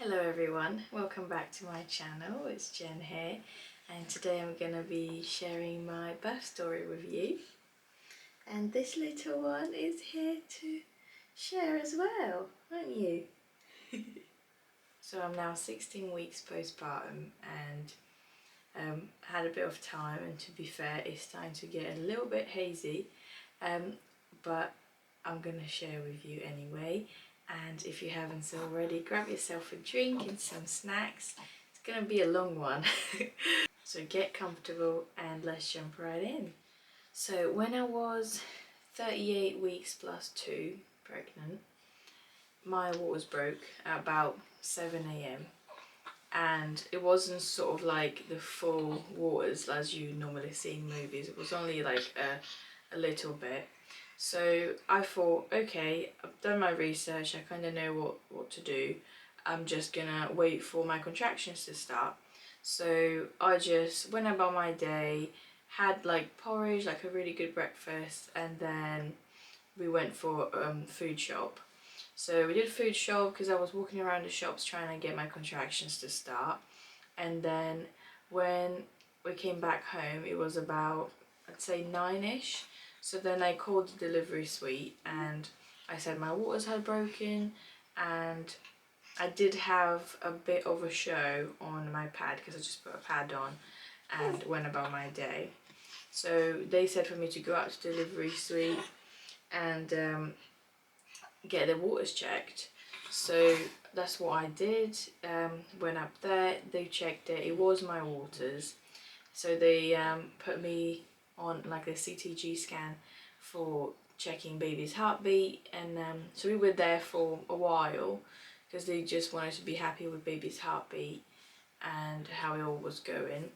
Hello everyone, welcome back to my channel. It's Jen here, and today I'm going to be sharing my birth story with you, and this little one is here to share as well, aren't you? So I'm now 16 weeks postpartum and had a bit of time, and to be fair it's starting to get a little bit hazy, but I'm going to share with you anyway. And if you haven't already, grab yourself a drink and some snacks. It's gonna be a long one. So get comfortable and let's jump right in. So when I was 38 weeks plus 2 pregnant, my waters broke at about 7 a.m. and it wasn't sort of like the full waters as you normally see in movies. It was only like a little bit. So I thought, okay, I've done my research, I kind of know what to do. I'm just gonna wait for my contractions to start. So I just went about my day, had like porridge, like a really good breakfast, and then we went for food shop. So we did food shop because I was walking around the shops trying to get my contractions to start. And then when we came back home, it was about, I'd say 9ish. So then I called the delivery suite and I said my waters had broken, and I did have a bit of a show on my pad because I just put a pad on and went about my day. So they said for me to go out to delivery suite and get the waters checked. So that's what I did. Went up there, they checked it, it was my waters. So they put me on like a CTG scan for checking baby's heartbeat, and so we were there for a while because they just wanted to be happy with baby's heartbeat and how it all was going.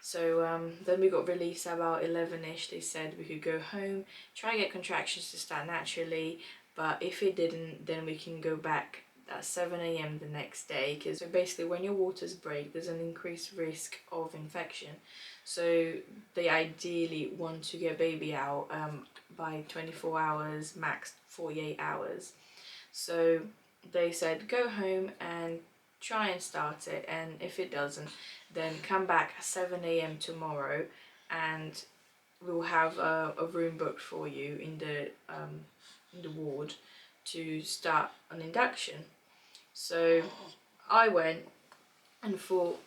So then we got released about 11ish. They said we could go home, try and get contractions to start naturally, but if it didn't, then we can go back at 7 a.m. the next day. Because so basically when your waters break, there's an increased risk of infection. So they ideally want to get baby out by 24 hours, max 48 hours. So they said go home and try and start it, and if it doesn't, then come back at 7 a.m. tomorrow and we'll have a room booked for you in the ward to start an induction. So I went and thought,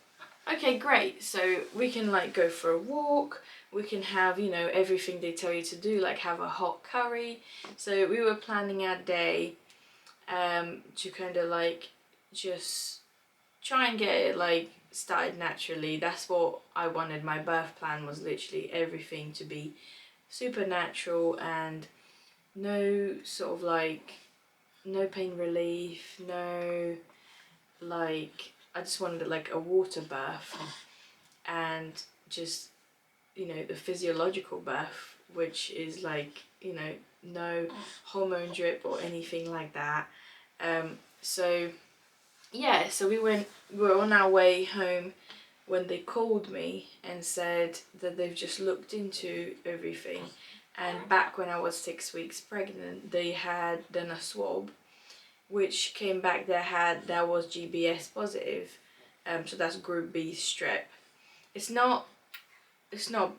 okay, great, so we can like go for a walk, we can have, you know, everything they tell you to do, like have a hot curry. So we were planning our day to kind of like just try and get it like started naturally. That's what I wanted. My birth plan was literally everything to be super natural and no sort of like no pain relief, no like I just wanted like a water birth and just, you know, the physiological birth, which is like, you know, no hormone drip or anything like that. So yeah, so we were on our way home when they called me and said that they've just looked into everything, and back when I was 6 weeks pregnant they had done a swab which came back that was GBS positive, so that's group B strep. It's not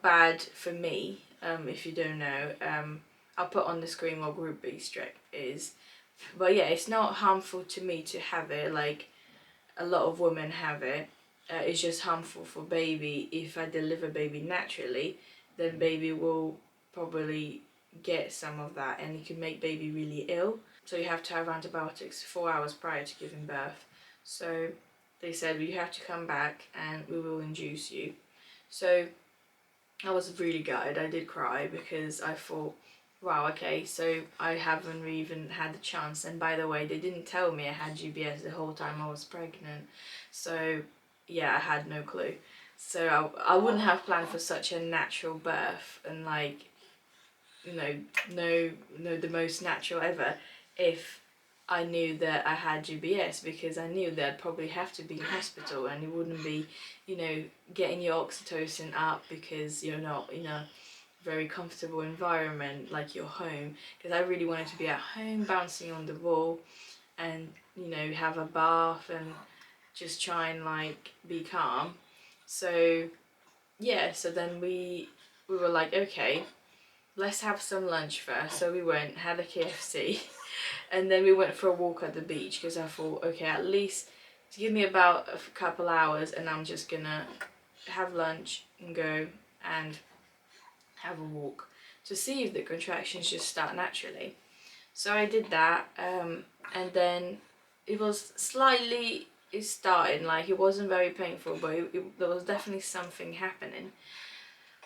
bad for me, if you don't know. I'll put on the screen what group B strep is, but yeah, it's not harmful to me to have it like a lot of women have it. It's just harmful for baby. If I deliver baby naturally, then baby will probably get some of that and it can make baby really ill. So you have to have antibiotics 4 hours prior to giving birth. So they said, well, you have to come back and we will induce you. So I was really gutted. I did cry because I thought, wow, okay, so I haven't even had the chance. And by the way, they didn't tell me I had GBS the whole time I was pregnant. So yeah, I had no clue. So I wouldn't have planned for such a natural birth and like, you know, no the most natural ever if I knew that I had GBS, because I knew that I'd probably have to be in hospital and it wouldn't be, you know, getting your oxytocin up because you're not in a very comfortable environment like your home. Because I really wanted to be at home bouncing on the wall and, you know, have a bath and just try and like be calm. So yeah, so then we were like, okay, let's have some lunch first. So we went, had a KFC, and then we went for a walk at the beach because I thought, okay, at least to give me about a couple hours, and I'm just gonna have lunch and go and have a walk to see if the contractions just start naturally. So I did that, and then it was slightly, it started, like it wasn't very painful, but there was definitely something happening.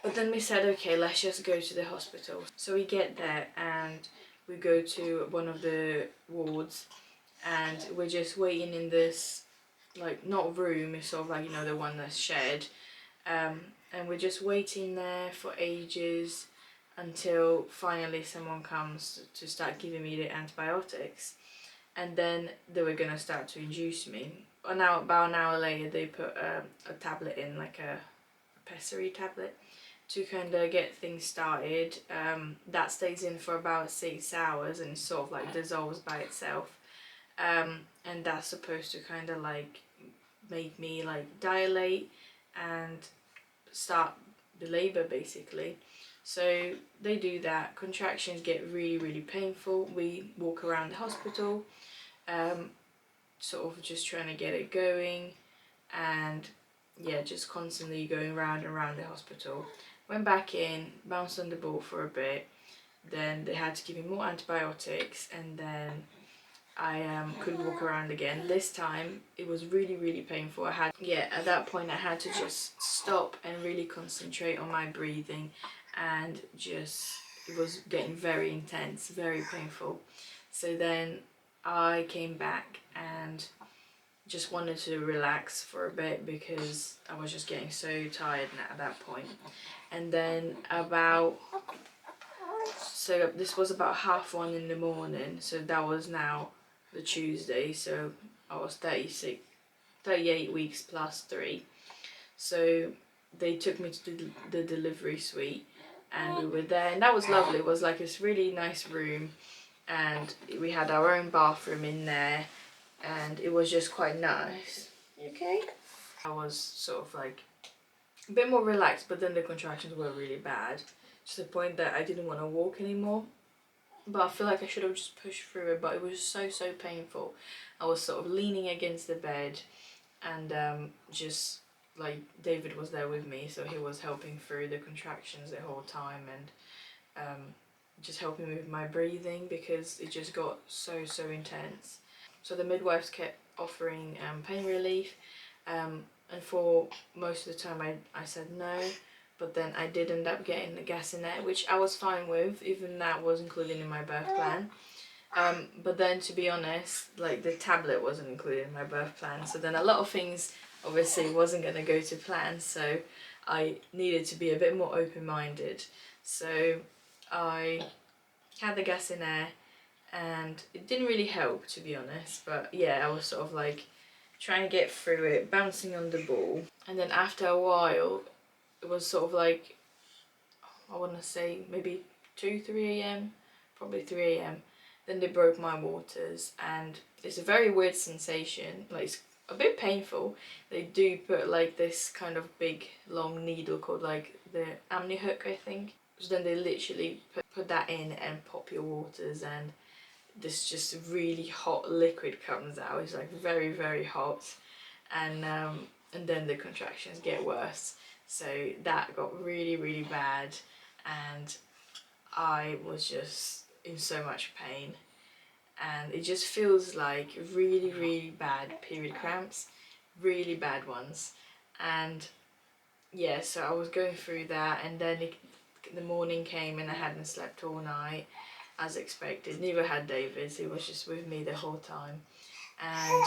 But then we said, okay, let's just go to the hospital. So we get there and we go to one of the wards, and we're just waiting in this, like, not room, it's sort of like, you know, the one that's shared. And we're just waiting there for ages until finally someone comes to start giving me the antibiotics. And then they were gonna start to induce me. About an hour later, they put a tablet in, like a pessary tablet, to kind of get things started. That stays in for about 6 hours and sort of like dissolves by itself. And that's supposed to kind of like make me like dilate and start the labor basically. So they do that. Contractions get really, really painful. We walk around the hospital, sort of just trying to get it going, and yeah, just constantly going round and round the hospital. Went back in, bounced on the ball for a bit, then they had to give me more antibiotics, and then I could walk around again. This time it was really, really painful. At that point I had to just stop and really concentrate on my breathing, and just, it was getting very intense, very painful. So then I came back and just wanted to relax for a bit because I was just getting so tired at that point. And then so this was about 1:30 in the morning, so that was now the Tuesday, so I was 38 weeks plus 3. So they took me to the delivery suite, and we were there, and that was lovely. It was like this really nice room, and we had our own bathroom in there, and it was just quite nice. You okay? I was sort of like a bit more relaxed, but then the contractions were really bad, to the point that I didn't want to walk anymore. But I feel like I should have just pushed through it, but it was so, so painful. I was sort of leaning against the bed, and just like David was there with me, so he was helping through the contractions the whole time, and just helping me with my breathing because it just got so, so intense. So the midwives kept offering pain relief, and for most of the time I said no, but then I did end up getting the Gasinet, which I was fine with, even that was included in my birth plan. But then, to be honest, like the tablet wasn't included in my birth plan, so then a lot of things obviously wasn't going to go to plan, so I needed to be a bit more open-minded. So I had the Gasinet, and it didn't really help, to be honest, but yeah, I was sort of like trying to get through it, bouncing on the ball. And then after a while, it was sort of like, I want to say maybe 3 a.m, probably 3 a.m. Then they broke my waters, and it's a very weird sensation, like it's a bit painful. They do put like this kind of big long needle called like the amni hook, I think. So then they literally put that in and pop your waters, and this just really hot liquid comes out. It's like very, very hot, and then the contractions get worse. So that got really, really bad, and I was just in so much pain, and it just feels like really, really bad period cramps, really bad ones. And yeah, so I was going through that, and then the morning came and I hadn't slept all night as expected. Neither had David, he was just with me the whole time. And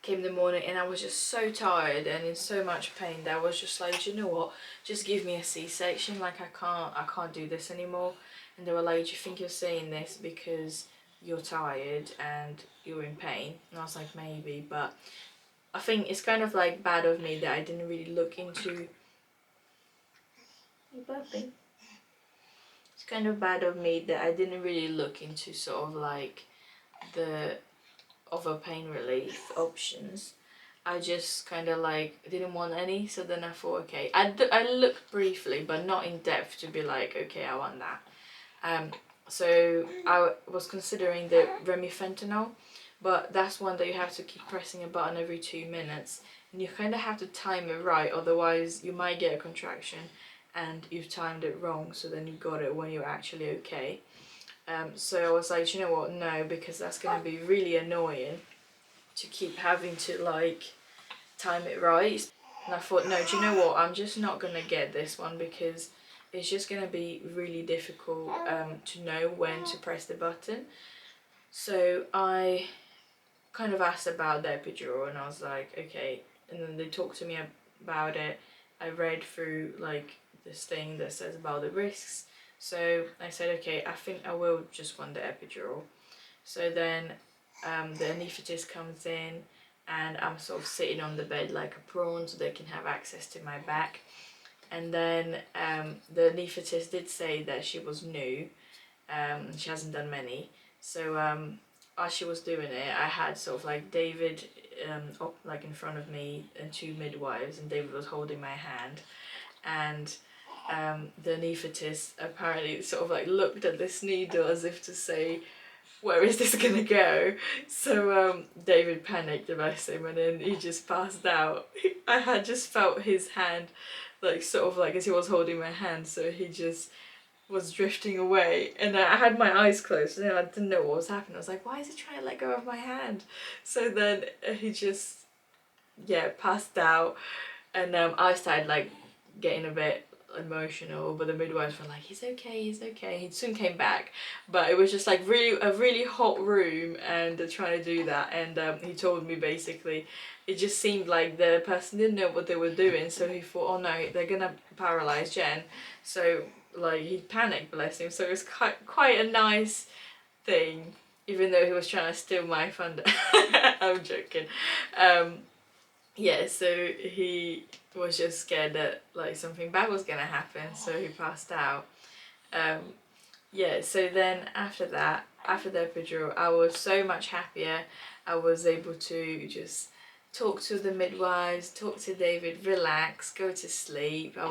came the morning and I was just so tired and in so much pain that I was just like, you know what, just give me a C-section, like I can't do this anymore. And they were like, do you think you're saying this because you're tired and you're in pain? And I was like, maybe, but I think it's kind of like bad of me that I didn't really look into. You burping? It's kind of bad of me that I didn't really look into sort of like the other pain relief options. I just kind of like didn't want any, so then I thought, okay, I looked briefly but not in depth to be like, okay, I want that. So I was considering the remifentanil, but that's one that you have to keep pressing a button every 2 minutes, and you kind of have to time it right, otherwise you might get a contraction and you've timed it wrong, so then you got it when you're actually okay. So I was like, you know what, no, because that's going to be really annoying to keep having to like time it right. And I thought, no, do you know what, I'm just not going to get this one because it's just going to be really difficult to know when to press the button. So I kind of asked about the epidural, and I was like, okay, and then they talked to me about it. I read through like this thing that says about the risks, so I said, okay, I think I will just want the epidural. So then the anaesthetist comes in, and I'm sort of sitting on the bed like a prawn so they can have access to my back. And then the anaesthetist did say that she was new, she hasn't done many. So as she was doing it, I had sort of like David up like in front of me and two midwives, and David was holding my hand. And the anaesthetist apparently sort of like looked at this needle as if to say, where is this gonna go? So David panicked, bless him, and then he just passed out. I had just felt his hand like sort of like as he was holding my hand, so he just was drifting away, and I had my eyes closed and I didn't know what was happening. I was like, why is he trying to let go of my hand? So then he just passed out, and I started like getting a bit emotional, but the midwives were like, he's okay, he's okay. He soon came back, but it was just like a really hot room, and they're trying to do that, and he told me basically it just seemed like the person didn't know what they were doing, so he thought, oh no, they're gonna paralyze Jen. So like he panicked, bless him. So it was quite a nice thing, even though he was trying to steal my thunder. I'm joking. So he was just scared that like something bad was gonna happen, so he passed out. So then after that, after the epidural, I was so much happier. I was able to just talk to the midwives, talk to David, relax, go to sleep. I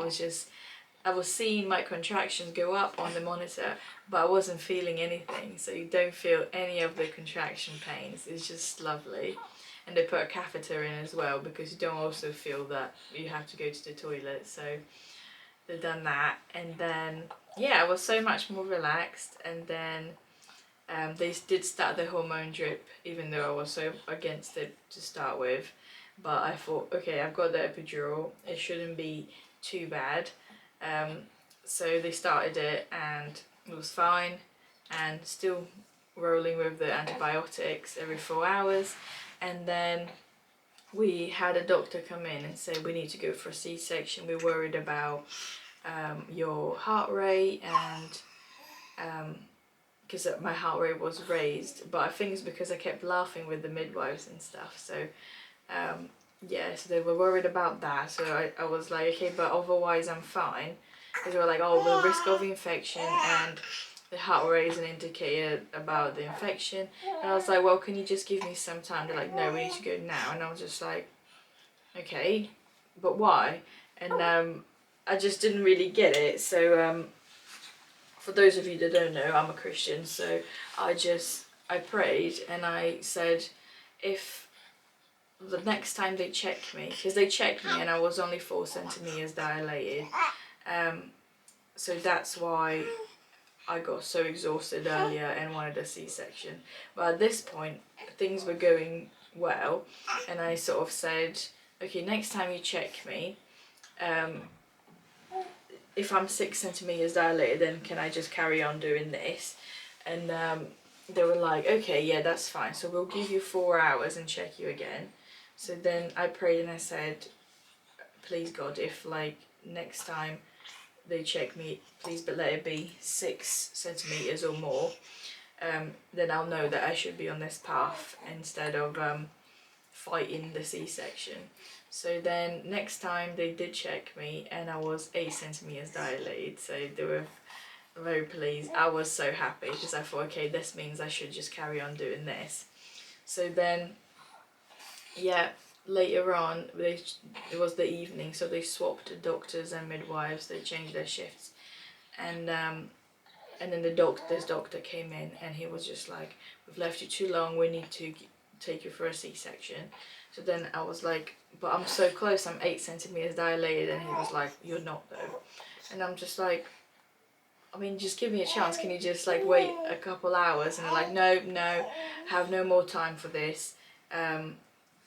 was seeing my contractions go up on the monitor, but I wasn't feeling anything, so you don't feel any of the contraction pains. It's just lovely. And they put a catheter in as well, because you don't also feel that you have to go to the toilet, so they've done that. And then I was so much more relaxed, and then they did start the hormone drip, even though I was so against it to start with. But I thought, okay, I've got the epidural, it shouldn't be too bad. So they started it, and it was fine, and still rolling with the antibiotics every 4 hours. And then we had a doctor come in and say, we need to go for a C-section. We're worried about your heart rate, and because my heart rate was raised, but I think it's because I kept laughing with the midwives and stuff. So so they were worried about that. So I was like, okay, but otherwise I'm fine. Because they were like, oh, the risk of infection, and the heart rate is an indicator about the infection. And I was like, well, can you just give me some time? They're like, no, we need to go now. And I was just like, okay, but why? And I just didn't really get it. So for those of you that don't know, I'm a Christian, so I prayed, and I said, if the next time they check me, because they checked me and I was only 4 centimeters dilated, so that's why I got so exhausted earlier and wanted a C-section. But at this point, things were going well, and I sort of said, okay, next time you check me, if I'm 6 centimeters dilated, then can I just carry on doing this? And they were like, okay, yeah, that's fine. So we'll give you 4 hours and check you again. So then I prayed and I said, please God, if like next time they check me, please but let it be 6 centimeters or more, then I'll know that I should be on this path instead of fighting the C-section. So then next time they did check me, and I was 8 centimeters dilated, so they were very pleased. I was so happy because I thought, okay, this means I should just carry on doing this. So then later on, it was the evening, so they swapped doctors and midwives. They changed their shifts, and then this doctor came in, and he was just like, "We've left you too long. We need to take you for a C-section." So then I was like, "But I'm so close. I'm 8 centimeters dilated," and he was like, "You're not though," and I'm just like, I mean, just give me a chance. Can you just like wait a couple hours? And they're like, no, no, have no more time for this.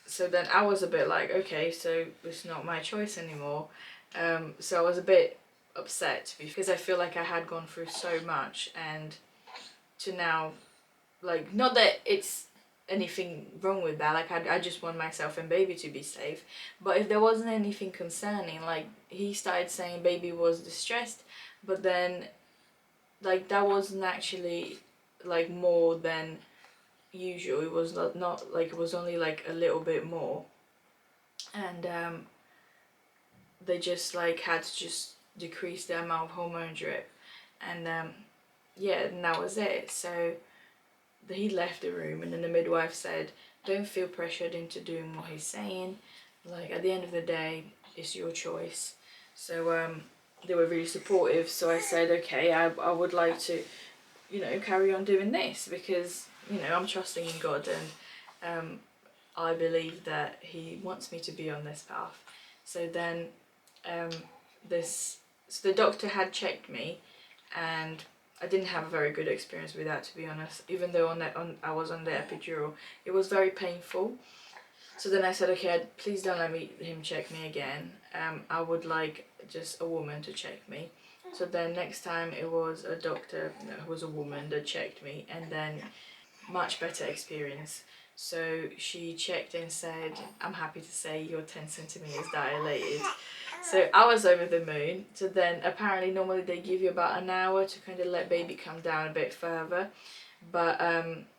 So then I was a bit like, okay, so it's not my choice anymore. So I was a bit upset because I feel like I had gone through so much, and to now, like, not that it's anything wrong with that, like I just want myself and baby to be safe, but if there wasn't anything concerning, like he started saying baby was distressed, but then like that wasn't actually like more than usual. It was not like, it was only like a little bit more, and they just like had to just decrease the amount of hormone drip, and yeah, and that was it. So he left the room, and then the midwife said, don't feel pressured into doing what he's saying, like at the end of the day it's your choice. So they were really supportive, so I said, okay, I would like to, you know, carry on doing this, because, you know, I'm trusting in God, and I believe that he wants me to be on this path. So then um, so the doctor had checked me, and I didn't have a very good experience with that, to be honest. Even though I was on the epidural, it was very painful. So then I said, okay, please don't let him check me again. I would like just a woman to check me. So then next time it was a doctor, no, it was a woman that checked me, and then much better experience. So she checked and said, I'm happy to say you're 10 centimeters dilated. So I was over the moon. So then apparently normally they give you about an hour to kind of let baby come down a bit further. But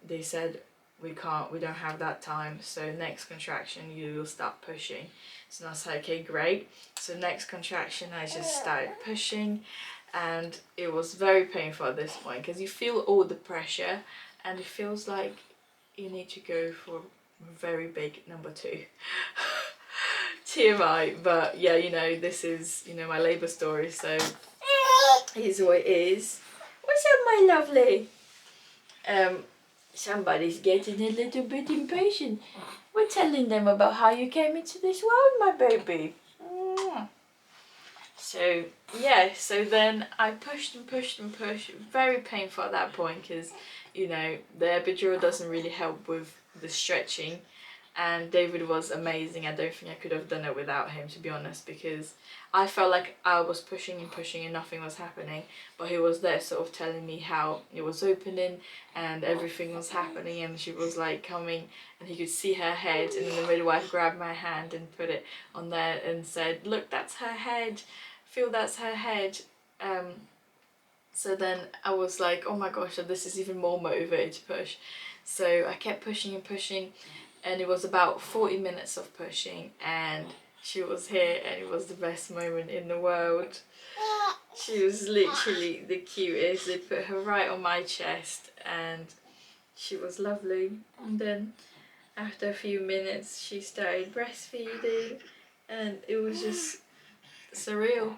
they said, we don't have that time. So next contraction, you will start pushing. So I was like, okay, great. So next contraction, I just started pushing, and it was very painful at this point because you feel all the pressure, and it feels like you need to go for a very big number 2. TMI, but yeah, you know, this is, you know, my labour story, so here's what it is. What's up, my lovely? Somebody's getting a little bit impatient. We're telling them about how you came into this world, my baby. So yeah, so then I pushed and pushed and pushed. Very painful at that point because, you know, the epidural doesn't really help with the stretching, and David was amazing. I don't think I could have done it without him, to be honest, because I felt like I was pushing and pushing and nothing was happening, but he was there sort of telling me how it was opening and everything was happening, and she was like coming and he could see her head, and then the midwife grabbed my hand and put it on there and said, look, that's her head, feel that's her head. So then I was like, oh my gosh, this is even more motivated to push. So I kept pushing and pushing, and it was about 40 minutes of pushing, and she was here, and it was the best moment in the world. She was literally the cutest. They put her right on my chest, and she was lovely. And then after a few minutes she started breastfeeding, and it was just surreal.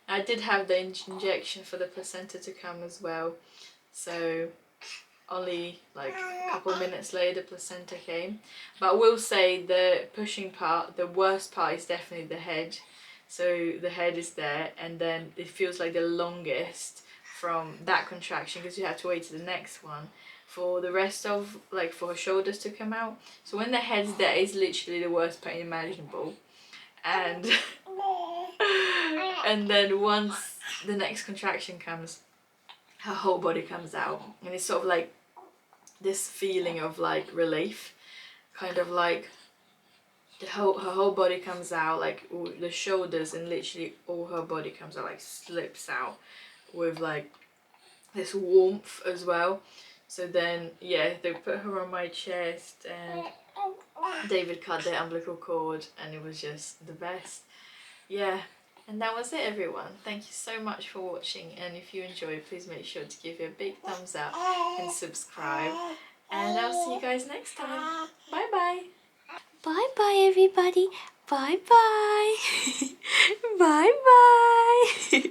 I did have the injection for the placenta to come as well, so only like a couple of minutes later the placenta came. But I will say the pushing part, the worst part is definitely the head. So the head is there, and then it feels like the longest from that contraction because you have to wait to the next one for the rest of, like, for her shoulders to come out. So when the head's there, it's literally the worst pain imaginable. And and then once the next contraction comes, her whole body comes out, and it's sort of like this feeling of like relief, kind of like her whole body comes out, like all the shoulders, and literally all her body comes out, like slips out with like this warmth as well. So then yeah, they put her on my chest, and David cut the umbilical cord, and it was just the best. Yeah, and that was it, everyone. Thank you so much for watching, and if you enjoyed, please make sure to give it a big thumbs up and subscribe, and I'll see you guys next time. Bye bye. Bye bye everybody. Bye bye. Bye bye.